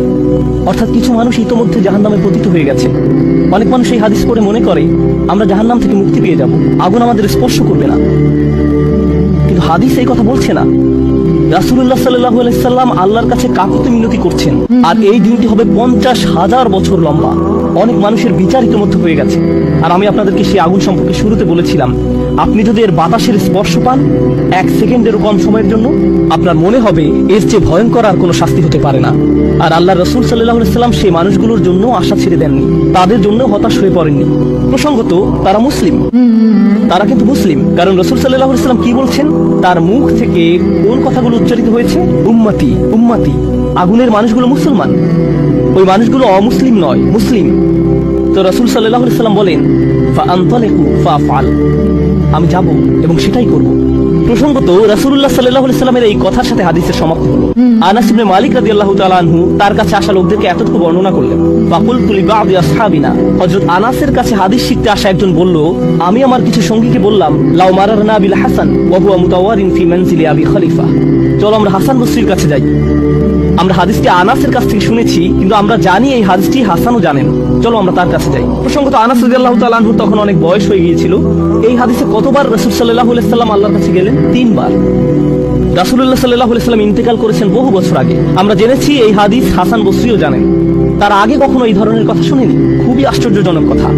অর্থাৎ কিছু মানুষ ইতোমধ্যে জাহান্নামে পতিত হয়ে গেছে। অনেক মানুষ এই হাদিস পড়ে মনে করে আমরা জাহান্নাম থেকে মুক্তি পেয়ে যাব, আগুন আমাদের স্পর্শ করবে না। কিন্তু হাদিস এই কথা বলছে না। রাসূলুল্লাহ সাল্লাল্লাহু আলাইহি সাল্লাম আল্লাহর কাছে কাকুতি মিনতি করছেন, আর এই দিনটি হবে 50,000 বছর লম্বা। অনেক মানুষের বিচার ইতিমধ্যে হয়ে গেছে। আর আমি আপনাদেরকে সেই আগুন সম্পর্কে শুরুতে বলেছিলাম, আপনি যদি এর বাতাসের স্পর্শ পান 1 সেকেন্ডেরও কম সময়ের জন্য, আপনার মনে হবে এর চেয়ে ভয়ঙ্কর আর কোনো শাস্তি হতে পারে না। আর আল্লাহ রাসূল সাল্লাল্লাহু আলাইহি সাল্লাম সেই মানুষগুলোর জন্য আশা ছেড়ে দেননি, তাদের জন্য হতাশ হয়ে পড়েননি। প্রসঙ্গত তারা মুসলিম, তারা কিন্তু মুসলিম, কারণ রাসূল সাল্লাল্লাহু আলাইহি সাল্লাম কি বলছেন, তার মুখ থেকে কোন কথাগুলো উচ্চারিত হয়েছে? উম্মতি উম্মতি। আগুনের মানুষগুলো মুসলমান, ওই মানুষগুলো অমুসলিম নয়, মুসলিম। তো রাসূল সাল্লাল্লাহু আলাইহি সাল্লাম বলেন, ফাআনতালিকু ফাআফআল, আমি যাব এবং সেটাই করব। প্রসঙ্গত রাসূলুল্লাহ সাল্লাল্লাহু আলাইহি সাল্লামের এই কথার সাথে হাদিসের সমাপ্তি হলো। আনাস ইবনে মালিক রাদিয়াল্লাহু তাআলা আনহু তার কাছে আসা লোকদেরকে এতটুকু বর্ণনা করলেন। ফাকুলতু লিবাদি আসহাবিনা, হযরত আনাসের কাছে হাদিস শিখতে আসা একজন বলল, আমি আমার কিছু সঙ্গীকে বললাম, লাউ মারারনা বিল হাসান ওয়া হুয়া মুতাওয়ারিন ফি মানজিলি আবি খলিফা, চলো আমরা হাসান বসরির কাছে যাই। আমরা হাদিসটি আনাসের কাছ থেকে শুনেছি, কিন্তু আমরা জানি এই হাদিসটি হাসানও জানেন, চলো আমরা তার কাছে যাই। প্রসঙ্গত আনাস রাদিয়াল্লাহু তাআলা আনহু তখন অনেক বয়স হয়ে গিয়েছিল। এই হাদিসে কতবার রাসূল সাল্লাল্লাহু আলাইহি সাল্লাম আল্লাহর কাছে গেলেন? 3 বার। রাসূলুল্লাহ সাল্লাল্লাহু আলাইহি সাল্লাম ইন্তেকাল করেছেন বহু বছর আগে। আমরা জেনেছি এই হাদিস হাসান বসরিও জানেন, তারা আগে কখনো এই ধরনের কথা শুনেনি। খুবই আশ্চর্যজনক কথা।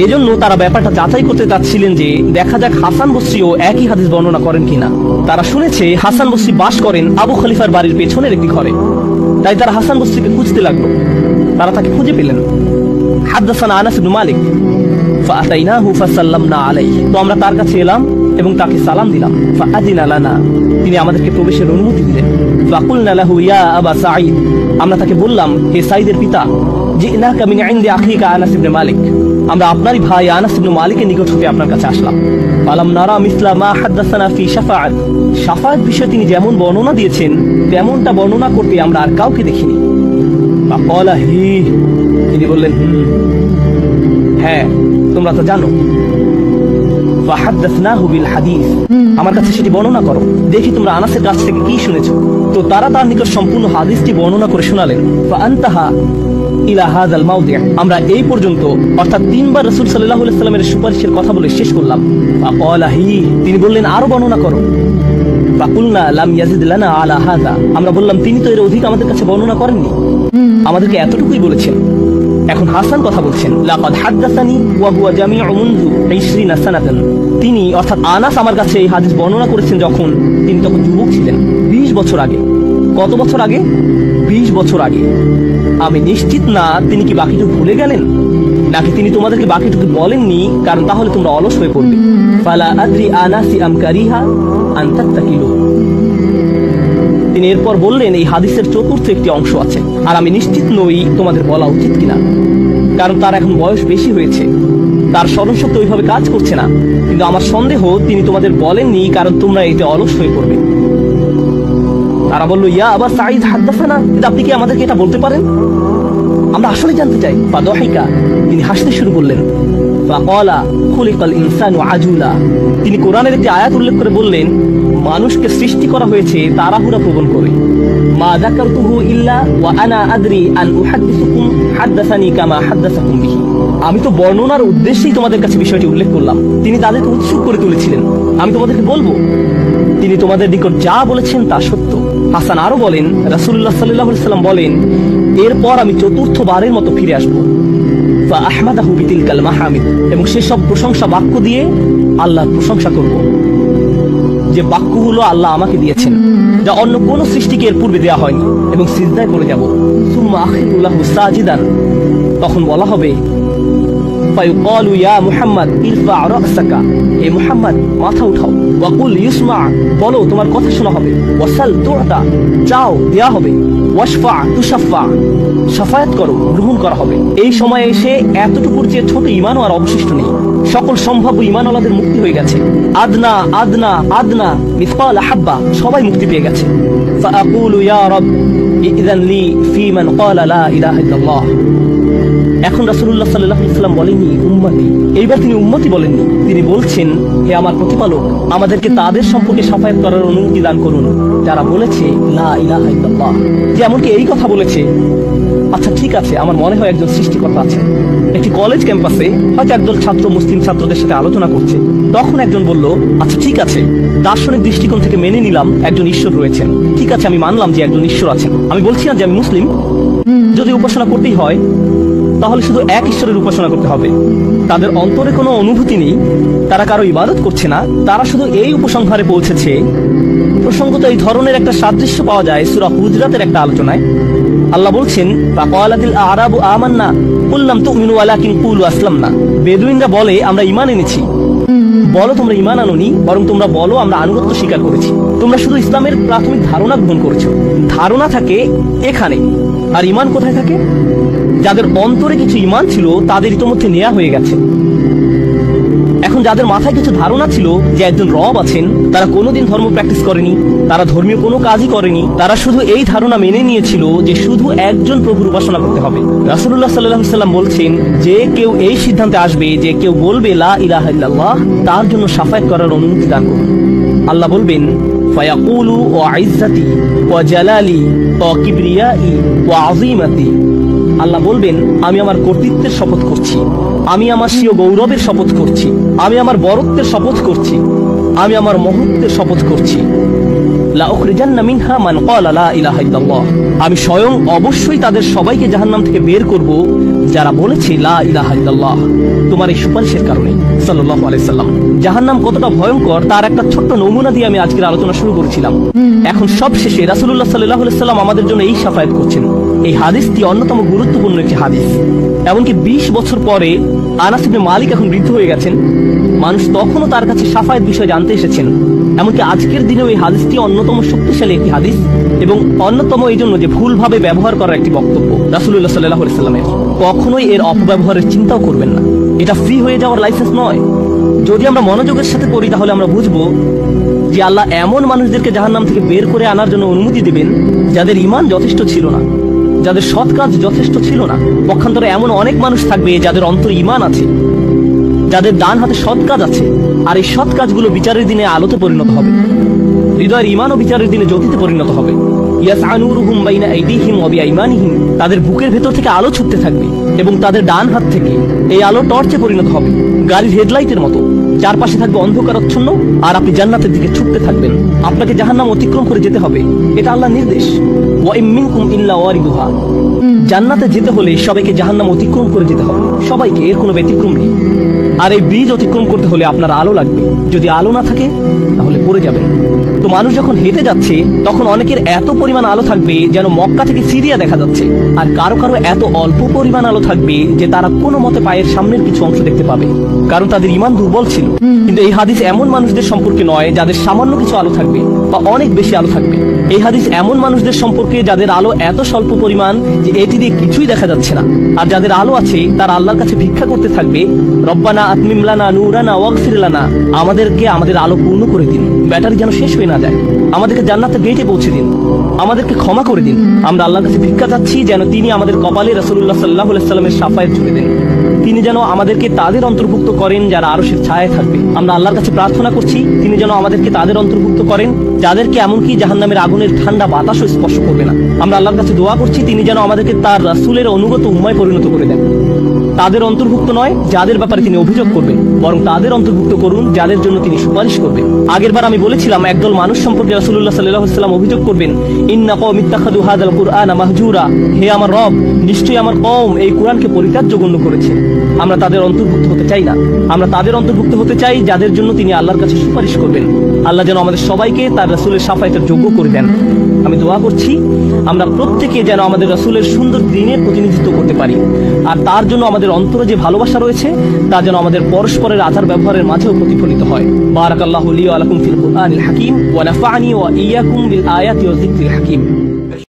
এজন্য তারা ব্যাপারটা যাচাই করতে চাচ্ছিলেন যে দেখা যাক হাসান বসরিও একই হাদিস বর্ণনা করেন কিনা। তারা শুনেছে হাসান বসরি বাস করেন আবু খলিফার বাড়ির পেছনের একটি ঘরে, তাই তারা হাসান বসরিকে খুঁজতে লাগলো। তারা তাকে খুঁজে পেলেন। হাদাসানা আনাস ইবনে মালিক ফাআতাইনাহু ফাসাল্লামনা আলাইহি, তো আমরা তার কাছে এলাম এবং তাকে সালাম দিলাম। ফাআযিনা লানা, তিনি আমাদেরকে প্রবেশের অনুমতি দিলেন। ফাকুলনা লাহু ইয়া আবা সাঈদ, আমরা তাকে বললাম, হে সাঈদের পিতা, জিনাকা মিন ইনদি আখিকা আনাস ইবনে মালিক, আমরা আপনারই ভাই আনাস ইবনে মালিকের নিকট হতে আপনার কাছে আসলাম। ফালাম নারা মিসলা মা হাদাসানা ফি শাফাআত, শাফাআত বিষয়ে তিনি যেমন বর্ণনা দিয়েছেন তেমনটা বর্ণনা করতে আমরা আর কাউকে দেখিনি। ফাকালা হি, তিনি বললেন, হ্যাঁ তোমরা তো জানো। ফাহাদাসনাহু বিল হাদিস, আমার কাছে সেটি বর্ণনা করো, দেখি তোমরা আনাসের কাছ থেকে কি শুনেছো। তো তারা তার নিকট সম্পূর্ণ হাদিসটি বর্ণনা করে শোনালেন। ফাআনতাহা ইলা হাযাল মাওদি', আমরা এই পর্যন্ত অর্থাৎ 3 বার রাসূল সাল্লাল্লাহু আলাইহি সাল্লামের সুপারিশের কথা বলে শেষ করলাম। ফাকালা হি, তিনি বললেন আরো বর্ণনা করো। ফাকুলনা লাম ইয়াজিদ লানা আলা হাযা, আমরা বললাম তিনি তো এর অধিক আমাদের কাছে বর্ণনা করেননি, আমাদেরকে এতটুকুই বলেছেন। এখন হাসান কথা বলছেন, লাকাদ হাদাসানি ওয়া হুয়া জামিউ মুনযু 20 সানাতান, তিনি অর্থাৎ আনাস আমার কাছে এই হাদিস বর্ণনা করেছেন যখন তিনি তখন যুবক ছিলেন, 20 বছর আগে। কত বছর আগে? 20 বছর আগে। আমি নিশ্চিত না তিনি কি বাকিটুকু ভুলে গেলেন, নাকি তিনি তোমাদেরকে বাকিটুকু বলেননি, কারণ তাহলে তোমরা অলস হয়ে পড়বে। ফালা আদরি আনাসি আম কারিহা আন তাত্তাকিলু, তিনি এরপর বললেন এই হাদিসের চতুর্থ একটি অংশ আছে, আর আমি নিশ্চিত নই তোমাদের বলা উচিত কিনা, কারণ তার এখন বয়স বেশি হয়েছে, তার স্মরণশক্তি ওইভাবে কাজ করছে না, কিন্তু আমার সন্দেহ তিনি তোমাদের বলেননি কারণ তোমরা এতে অলস হয়ে পড়বে। তারা বলল, ইয়া আবা সাঈদ হাদাসানা, আপনি কি আমাদেরকে এটা বলতে পারেন, আমরা আসলে জানতে চাই। ফাদাহিকা, তিনি হাসতে শুরু করলেন। ফাকালা খুলিকাল ইনসানু আজুলা, তিনি কোরআনের একটি আয়াত উল্লেখ করে বললেন, মানুষকে সৃষ্টি করা হয়েছে তাড়াহুড়া প্রবণ করে। মা যাকারতুহু ইল্লা ওয়া আনা আদরি আন উহাদ্দিসুকুম হাদাসানি কামা হাদাসাকুম বিহি, আমি তো বর্ণনার উদ্দেশ্যেই তোমাদের কাছে বিষয়টি উল্লেখ করলাম, তিনি তাদেরকে উৎসুক করে তুলেছিলেন, আমি তোমাদেরকে বলবো তিনি তোমাদের নিকট যা বলেছেন তা সত্য। হাসান আরো বলেন, রাসূলুল্লাহ সাল্লাল্লাহু আলাইহি সাল্লাম বলেন, এরপর আমি চতুর্থবারের মতো ফিরে আসবো। ফাআহমাদাহু বিতিলকাল মাহামিদ, এবং সেসব প্রশংসা বাক্য দিয়ে আল্লাহর প্রশংসা করব, যে বাক্যগুলো আল্লাহ আমাকে দিয়েছেন, যা অন্য কোন সৃষ্টিকে এর পূর্বে দেওয়া হয়নি, এবং সিজদায় পড়ে যাব। সুম্মা আখিরুল্লাহু সাজিদান, তখন বলা হবে, ফায়ুকালু ইয়া মুহাম্মদ ইরফা রাসাকা, হে মুহাম্মদ মাথা উঠাও। ওয়াকুল ইউসমা, বলো তোমার কথা শোনা হবে। ওয়াসাল তু'তা, চাও দেয়া হবে। ওয়াশফা তুশাফা, শাফায়াত করো গ্রহণ করা হবে। এই সময়ে এসে এতটুকুর যে ছোট ঈমানও আর অবশিষ্ট নেই, সকল সম্ভাব্য ঈমানওয়ালাদের মুক্তি হয়ে গেছে। আদনা আদনা আদনা মিসকাল হাব্বা, সবাই মুক্তি পেয়ে গেছে। ফাআকুলু ইয়া রব ইযআন লি ফি মান ক্বালা লা ইলাহা ইল্লাল্লাহ, এখন রাসূলুল্লাহ সাল্লাল্লাহু আলাইহি ওয়াসাল্লাম বলেননি উম্মতি, এইবার তিনি উম্মতি বলেননি, তিনি বলছেন, হে আমার প্রতিপালক, আমাদেরকে তাদের সম্পর্কে শাফায়াত করার অনুমতি দান করুন যারা বলেছে লা ইলাহা ইল্লাল্লাহ। যে এমনকি এই কথা বলেছে, আচ্ছা ঠিক আছে, আমার মনে হয় একজন সৃষ্টিকর্তা আছে। একটি কলেজ ক্যাম্পাসে হয়তো একদল ছাত্র মুসলিম ছাত্রদের সাথে আলোচনা করছে, তখন একজন বলল, আচ্ছা ঠিক আছে, দার্শনিক দৃষ্টিকোণ থেকে মেনে নিলাম একজন ঈশ্বর রয়েছেন, ঠিক আছে আমি মানলাম যে একজন ঈশ্বর আছেন, আমি বলছি না যে আমি মুসলিম, যদি উপাসনা করতেই হয় তাহলে শুধু এক ঈশ্বরের উপাসনা করতে হবে। তাদের অন্তরে কোনো অনুভূতি নেই, তারা কারো ইবাদত করছে না, তারা শুধু এই উপসংহারে পৌঁছেছে। প্রসঙ্গত এই ধরনের একটা সাদৃশ্য পাওয়া যায় সূরা হুজরাতের একটা আলোচনায়। আল্লাহ বলছেন, ফাকালাতিল আরাবু আমান্না কুল লাম তুমিনু ওয়ালাকিন কুলু আসলামনা, বেদুইনরা বলে আমরা ঈমান এনেছি, বলো তোমরা ঈমান আনোনি, বরং তোমরা বলো আমরা আনুগত্য স্বীকার করেছি। তোমরা শুধু ইসলামের প্রাথমিক ধারণা গ্রহণ করেছো। ধারণা থাকে এখানে, আর ঈমান কোথায় থাকে? যাদের অন্তরে কিছু ঈমান ছিল তাদের ইতোমধ্যে নেওয়া হয়ে গেছে। এখন যাদের মাথায় কিছু ধারণা ছিল যে একজন রব আছেন, তারা কোনোদিন ধর্ম প্র্যাকটিস করেনি, তারা ধর্মীয় কোনো কাজই করেনি, তারা শুধু এই ধারণা মেনে নিয়েছিল যে শুধু একজন প্রভুর উপাসনা করতে হবে। রাসূলুল্লাহ সাল্লাল্লাহু আলাইহি ওয়াসাল্লাম বলছেন, যে কেউ এই সিদ্ধান্তে আসবে যে কেউ বলবে লা ইলাহা ইল্লাল্লাহ, তার জন্য শাফায়াত করার অনুমতি দান করুন। আল্লাহ বলবেন, ফায়াকুলু ওয়া ইজ্জাতি ওয়া জালালি ওয়া কিবরিয়াই ওয়া আযীমাতি, আল্লাহ বলবেন, আমি আমার কর্তৃত্বের শপথ করছি, আমি আমার স্বীয় গৌরবের শপথ করছি, আমি আমার বরত্বের শপথ করছি, আমি আমার মহত্বের শপথ করছি, লা উখরিজান্না মিনহা মান ক্বালা লা ইলাহা ইল্লাল্লাহ, আমি স্বয়ং অবশ্যই তাদের সবাইকে জাহান্নাম থেকে বের করব যারা বলেছে লা ইলাহা ইল্লাল্লাহ, তোমার এই সুপারিশের কারণে। সাল্লাল্লাহু আলাইহি সাল্লাম। জাহান্নাম কতটা ভয়ঙ্কর তার একটা ছোট্ট নমুনা দিয়ে আমি আজকের আলোচনা শুরু করেছিলাম। এখন সব শেষে রাসূলুল্লাহ সাল্লাল্লাহু আলাইহি সাল্লাম আমাদের জন্য এই শাফায়াত করছেন। এই হাদিসটি অন্যতম গুরুত্বপূর্ণ একটি হাদিস। এমনকি 20 বছর পরে আনাস ইবনে মালিক এখন বৃদ্ধ হয়ে গেছেন, মানুষ তখনও তার কাছে শাফায়াত বিষয় জানতে এসেছেন। এমনকি আজকের দিনেও এই হাদিসটি অন্যতম শক্তিশালী একটি হাদিস, এবং অন্যতম এই জন্য যে ভুলভাবে ব্যবহার করার একটি বক্তব্য রাসূলুল্লাহ সাল্লাল্লাহু আলাইহি ওয়াসাল্লামের। কখনোই এর অপব্যবহারের চিন্তাও করবেন না, এটা ফ্রি হয়ে যাওয়ার লাইসেন্স নয়। যদি আমরা মনোযোগের সাথে পড়ি তাহলে আমরা বুঝবো যে আল্লাহ এমন মানুষদেরকে জাহান্নাম থেকে বের করে আনার জন্য অনুমতি দিবেন যাদের ঈমান যথেষ্ট ছিল না, যাদের সৎ কাজ যথেষ্ট ছিল না। পক্ষান্তরে এমন অনেক মানুষ থাকবে যাদের অন্তর ঈমান আছে, যাদের ডান হাতে সৎ কাজ আছে, আর এই সৎ কাজগুলো বিচারের দিনে আলোতে পরিণত হবে, হৃদয়ের ঈমান ও বিচারের দিনে জ্যোতিতে পরিণত হবে। ইয়াসআনুরুহুম বাইনা আইদিহিম ওয়া বিআইমানিহিম, তাদের বুকের ভেতর থেকে আলো ছুটতে থাকবে এবং তাদের ডান হাত থেকে এই আলো টর্চে পরিণত হবে, গাড়ির হেডলাইটের মতো। চারপাশে থাকবে অন্ধকারাচ্ছন্ন, আর আপনি জান্নাতের দিকে ছুটতে থাকবেন। আপনাকে জাহান্নাম অতিক্রম করে যেতে হবে, এটা আল্লাহর নির্দেশ। ওয়া ইম মিনকুম ইল্লা ওয়ারিদুহা, জান্নাতে যেতে হলে সবাইকে জাহান্নাম অতিক্রম করে যেতে হবে, সবাইকে, এর কোনো ব্যতিক্রম নেই। আর এই ব্রিজ অতিক্রম করতে হলে আপনার আলো লাগবে, যদি আলো না থাকে তাহলে পড়ে যাবেন। তো মানুষ যখন হেঁটে যাচ্ছে তখন অনেকের এত পরিমাণ আলো থাকবে যেন মক্কা থেকে সিরিয়া দেখা যাচ্ছে, আর কারো কারো এত অল্প পরিমাণ আলো থাকবে যে তারা কোনো মতে পায়ের সামনের কিছু অংশ দেখতে পাবে, কারণ তাদের ঈমান দুর্বল ছিল। কিন্তু এই হাদিস এমন মানুষদের সম্পর্কে নয় যাদের সামান্য কিছু আলো থাকবে বা অনেক বেশি আলো থাকবে। এই হাদিস এমন মানুষদের সম্পর্কে যাদের আলো এত স্বল্প পরিমাণ যে এটি দিয়ে কিছুই দেখা যাচ্ছে না, আর যাদের আলো আছে তারা আল্লাহর কাছে ভিক্ষা করতে থাকবে, রব্বানা আতমিম লানা নূরানা ওয়াগফির লানা, আমাদেরকে আমাদের আলো পূর্ণ করে দিন, ব্যাটারি যেন শেষ হয়ে না যায়, আমাদেরকে জান্নাতের গেটে পৌঁছে দিন, আমাদেরকে ক্ষমা করে দিন। আমরা আল্লাহর কাছে ভিক্ষা চাচ্ছি যেন তিনি আমাদের কপালে রাসূলুল্লাহ সাল্লাল্লাহু আলাইহি ওয়াসাল্লামের শাফায়াত জুড়ে দেন, তিনি যেন আমাদেরকে তাদের অন্তর্ভুক্ত করেন যারা আরশের ছায়ায় থাকবে। আমরা আল্লাহর কাছে প্রার্থনা করছি তিনি যেন আমাদেরকে তাদের অন্তর্ভুক্ত করেন যাদেরকে এমনকি জাহান্নামের আগুনের ঠান্ডা বাতাসও স্পর্শ করবে না। আমরা আল্লাহর কাছে দোয়া করছি তিনি যেন আমাদেরকে তার রাসূলের অনুগত উম্মায় পরিণত করে দেন। তাদের অন্তর্ভুক্ত নয় যাদের ব্যাপারে তিনি অভিযোগ করবেন, বরং তাদের অন্তর্ভুক্ত করুন যাদের জন্য তিনি সুপারিশ করবেন। আগেরবার আমি বলেছিলাম একদল মানুষ সম্পর্কে রাসূলুল্লাহ সাল্লাল্লাহু আলাইহি ওয়াসাল্লাম অভিযোগ করবেন, ইন্না কওমি ইত্তাখাযু হাযাল কুরআনা মাহজুরা, হে আমার রব, নিশ্চয়ই আমার কওম এই কুরআনকে পরিত্যাজ্য গণ্য করেছে। আমরা তাদের অন্তর্ভুক্ত হতে চাই না, আমরা তাদের অন্তর্ভুক্ত হতে চাই যাদের জন্য তিনি আল্লাহর কাছে সুপারিশ করবেন। আল্লাহ যেন আমাদের সবাইকে তার রাসূলের শাফায়াতের যোগ্য করে দেন। আমি দোয়া করছি আমরা প্রত্যেকে যেন আমাদের রাসূলের সুন্দর দ্বীনের প্রতিনিধিত্ব করতে পারি, আর তার জন্য আমাদের অন্তরে যে ভালোবাসা রয়েছে তা যেন আমাদের পরস্পরের আচার ব্যবহারের মাঝেও প্রতিফলিত হয়। বারাকাল্লাহু লি ওয়া লাকুম ফিল কুরআনিল হাকীম ওয়া নাফা'নি ওয়া ইয়্যাকুম বিল আয়াতি ওয়া যিকরিল হাকীম।